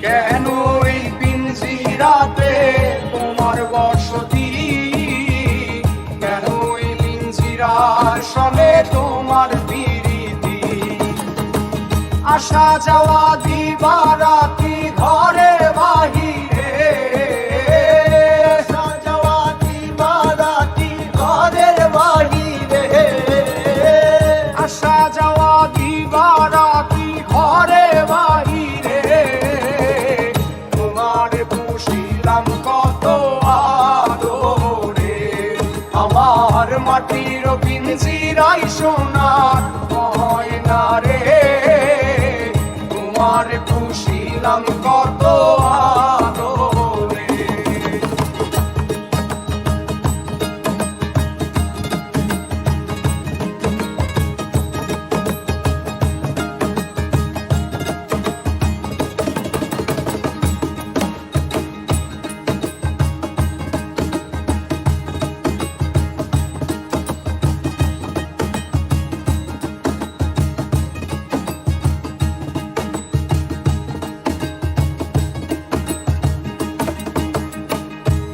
কেন এই পিঞ্জিরাতে তোমার বসতি, কেন এই পিঞ্জিরার সঙ্গে তোমার প্রীতি। আসা যাওয়া দিবারাতি ঘরে বাহিরে, আসা যাওয়া দিবারাতি ঘরের বাহিরে, আসা যাওয়া দিবারাতি ঘরে বাহিরে। তোমার পুষিলাম কত আদরে, আমার মাটির পিঞ্জিরাই সোনার ময়না রে। তোমার পুষিলাম কত আদরে।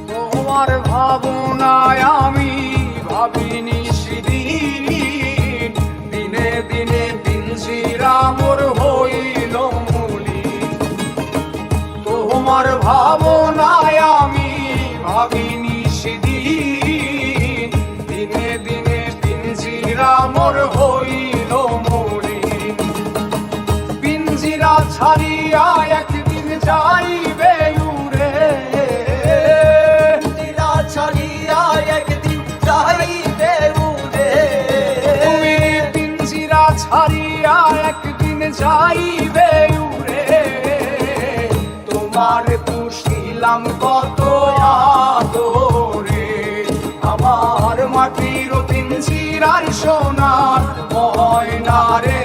তোমার ভাবনায় আমি ভাবিনি সেদিন, দিনে দিনে পিঞ্জিরা মোর হইল মলিন। তোমার ভাবনায় আমি ভাবিনি সেদিন, দিনে দিনে পিঞ্জিরা মোর হইল মলিন। পিঞ্জিরা ছাড়িয়া একদিন যাইবে উড়ে, ছাড়িয়া একদিন যাইবে উড়ে। তুমি পিঞ্জিরা ছাড়িয়া একদিন যাইবে উড়ে। তোমার পুষিলাম কত আদরে, আমার মাটির পিঞ্জিরার সোনার ময়না রে।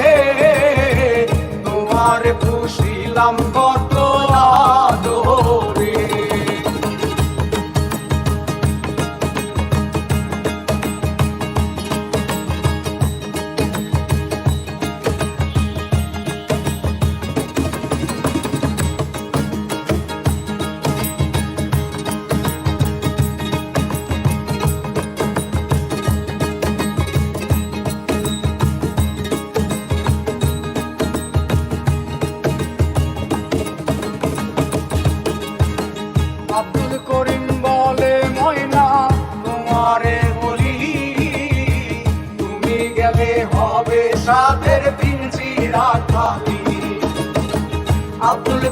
তোমার পুষিলাম কত আদরে। আব্দুল করিম বলে ময়না তোমারে বলি, তুমি গেলে হবে সাদের পিঞ্জিরা খালি। আব্দুল